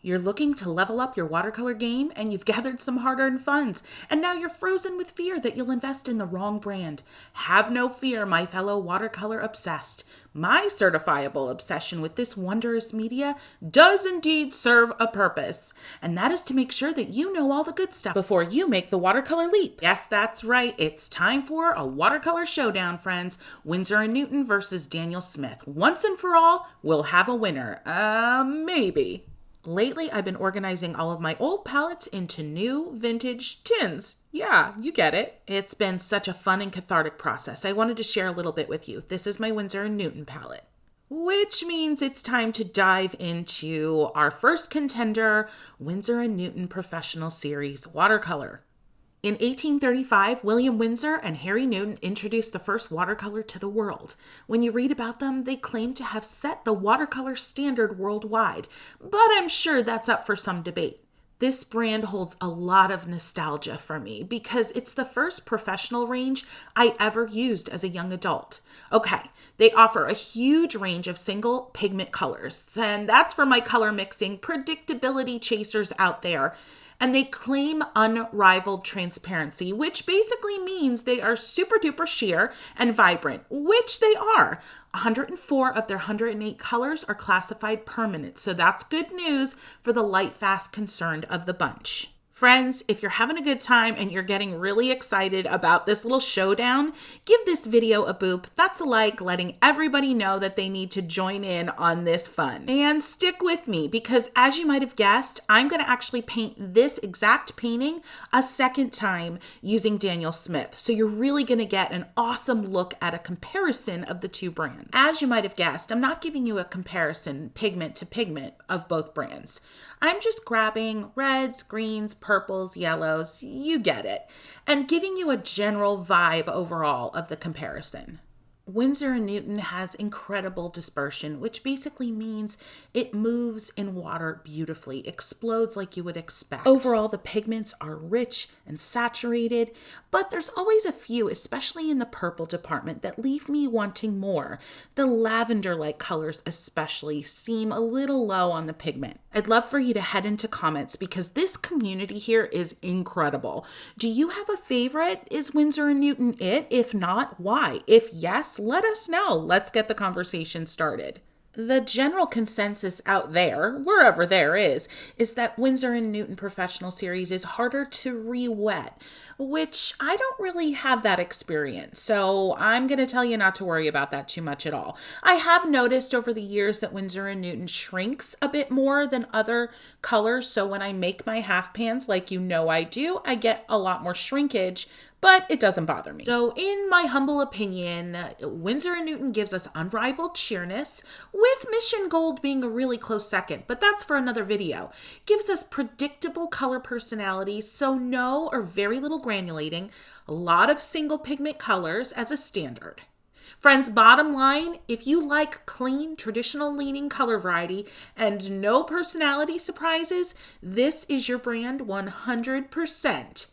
You're looking to level up your watercolor game and you've gathered some hard-earned funds, and now you're frozen with fear that you'll invest in the wrong brand. Have no fear, my fellow watercolor obsessed. My certifiable obsession with this wondrous media does indeed serve a purpose, and that is to make sure that you know all the good stuff before you make the watercolor leap. Yes, that's right. It's time for a watercolor showdown, friends. Winsor & Newton versus Daniel Smith. Once and for all, we'll have a winner. Maybe. Lately, I've been organizing all of my old palettes into new vintage tins. Yeah, you get it. It's been such a fun and cathartic process. I wanted to share a little bit with you. This is my Winsor & Newton palette, which means it's time to dive into our first contender, Winsor & Newton Professional Series Watercolor. In 1835, William Winsor and Harry Newton introduced the first watercolor to the world. When you read about them, they claim to have set the watercolor standard worldwide, but I'm sure that's up for some debate. This brand holds a lot of nostalgia for me because it's the first professional range I ever used as a young adult. Okay, they offer a huge range of single pigment colors, and that's for my color mixing predictability chasers out there. And they claim unrivaled transparency, which basically means they are super duper sheer and vibrant, which they are. 104 of their 108 colors are classified permanent, so that's good news for the light fast concerned of the bunch. Friends, if you're having a good time and you're getting really excited about this little showdown, give this video a boop. That's a like, letting everybody know that they need to join in on this fun. And stick with me because, as you might have guessed, I'm going to actually paint this exact painting a second time using Daniel Smith. So you're really going to get an awesome look at a comparison of the two brands. As you might have guessed, I'm not giving you a comparison pigment to pigment of both brands. I'm just grabbing reds, greens, purples, yellows, you get it, and giving you a general vibe overall of the comparison. Winsor & Newton has incredible dispersion, which basically means it moves in water beautifully, explodes like you would expect. Overall, the pigments are rich and saturated, but there's always a few, especially in the purple department, that leave me wanting more. The lavender-like colors especially seem a little low on the pigment. I'd love for you to head into comments because this community here is incredible. Do you have a favorite? Is Winsor & Newton it? If not, why? If yes, let us know. Let's get the conversation started. The general consensus out there, wherever there is that Winsor & Newton Professional Series is harder to re-wet, which I don't really have that experience. So I'm going to tell you not to worry about that too much at all. I have noticed over the years that Winsor & Newton shrinks a bit more than other colors. So when I make my half pans, like you know I do, I get a lot more shrinkage, but it doesn't bother me. So in my humble opinion, Winsor & Newton gives us unrivaled sheerness, with Mission Gold being a really close second, but that's for another video. Gives us predictable color personality, so no or very little granulating, a lot of single pigment colors as a standard. Friends, bottom line, if you like clean, traditional leaning color variety and no personality surprises, this is your brand 100%.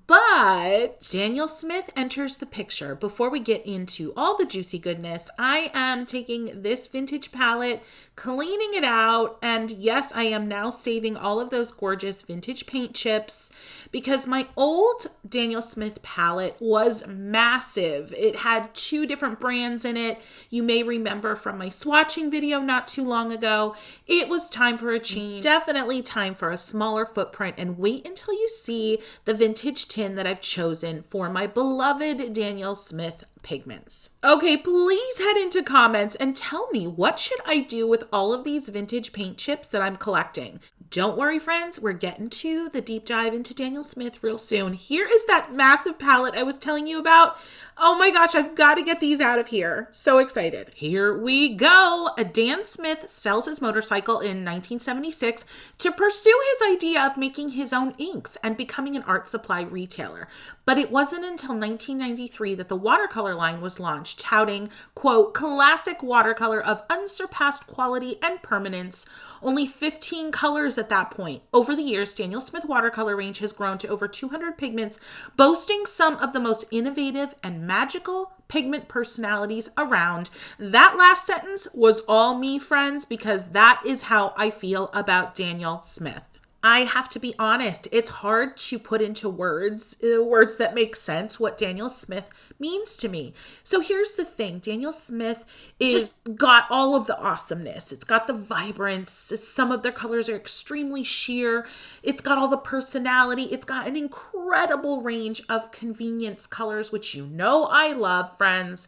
But Daniel Smith enters the picture. Before we get into all the juicy goodness, I am taking this vintage palette, cleaning it out, and yes, I am now saving all of those gorgeous vintage paint chips because my old Daniel Smith palette was massive. It had 2 different brands in it. You may remember from my swatching video not too long ago. It was time for a change. Definitely time for a smaller footprint, and wait until you see the vintage tin that I've chosen for my beloved Daniel Smith pigments. Okay, please head into comments and tell me, what should I do with all of these vintage paint chips that I'm collecting? Don't worry, friends, we're getting to the deep dive into Daniel Smith real soon. Here is that massive palette I was telling you about. Oh my gosh, I've got to get these out of here. So excited. Here we go. Dan Smith sells his motorcycle in 1976 to pursue his idea of making his own inks and becoming an art supply retailer. But it wasn't until 1993 that the watercolor line was launched, touting, quote, classic watercolor of unsurpassed quality and permanence, only 15 colors colors at that point. Over the years, Daniel Smith watercolor range has grown to over 200 pigments, boasting some of the most innovative and magical pigment personalities around. That last sentence was all me, friends, because that is how I feel about Daniel Smith. I have to be honest, it's hard to put into words that make sense what Daniel Smith means to me. So here's the thing. Daniel Smith is just got all of the awesomeness. It's got the vibrance. Some of their colors are extremely sheer. It's got all the personality. It's got an incredible range of convenience colors, which you know I love, friends.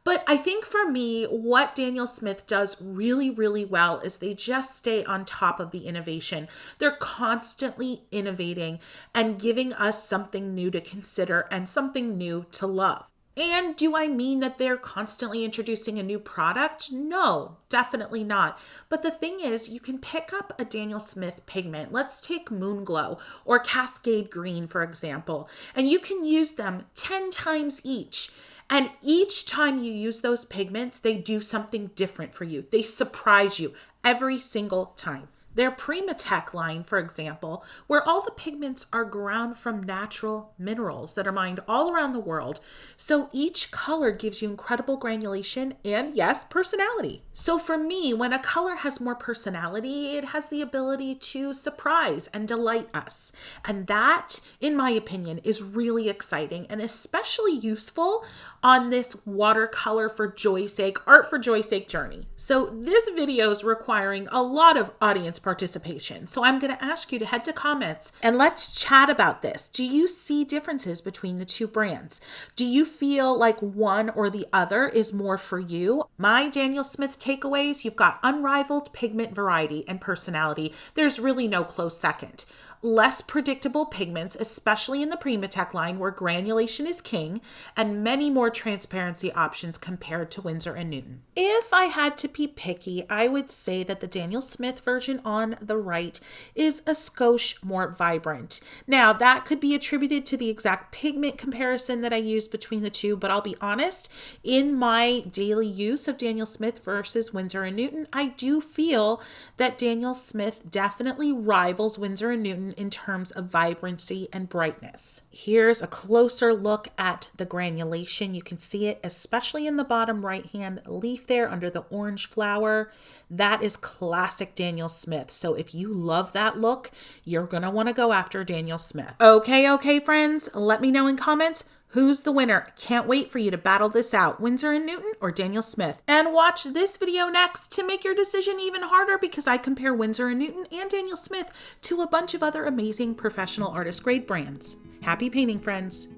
But I think for me, what Daniel Smith does really, really well is they just stay on top of the innovation. They're constantly innovating and giving us something new to consider and something new to love. And do I mean that they're constantly introducing a new product? No, definitely not. But the thing is, you can pick up a Daniel Smith pigment. Let's take Moonglow or Cascade Green, for example, and you can use them 10 times each. And each time you use those pigments, they do something different for you. They surprise you every single time. Their Primatech line, for example, where all the pigments are ground from natural minerals that are mined all around the world. So each color gives you incredible granulation and, yes, personality. So for me, when a color has more personality, it has the ability to surprise and delight us. And that, in my opinion, is really exciting and especially useful on this watercolor for joy's sake, art for joy's sake journey. So this video is requiring a lot of audience participation. So I'm going to ask you to head to comments and let's chat about this. Do you see differences between the two brands? Do you feel like one or the other is more for you? My Daniel Smith takeaways: you've got unrivaled pigment variety and personality. There's really no close second. Less predictable pigments, especially in the Primatech line where granulation is king, and many more transparency options compared to Winsor and Newton. If I had to be picky, I would say that the Daniel Smith version on the right is a skosh more vibrant. Now, that could be attributed to the exact pigment comparison that I used between the two, but I'll be honest, in my daily use of Daniel Smith versus Winsor and Newton, I do feel that Daniel Smith definitely rivals Winsor and Newton in terms of vibrancy and brightness. Here's a closer look at the granulation. You can see it, especially in the bottom right-hand leaf there under the orange flower. That is classic Daniel Smith. So if you love that look, you're going to want to go after Daniel Smith. Okay, friends, let me know in comments. Who's the winner? Can't wait for you to battle this out. Winsor and Newton or Daniel Smith? And watch this video next to make your decision even harder, because I compare Winsor and Newton and Daniel Smith to a bunch of other amazing professional artist grade brands. Happy painting, friends.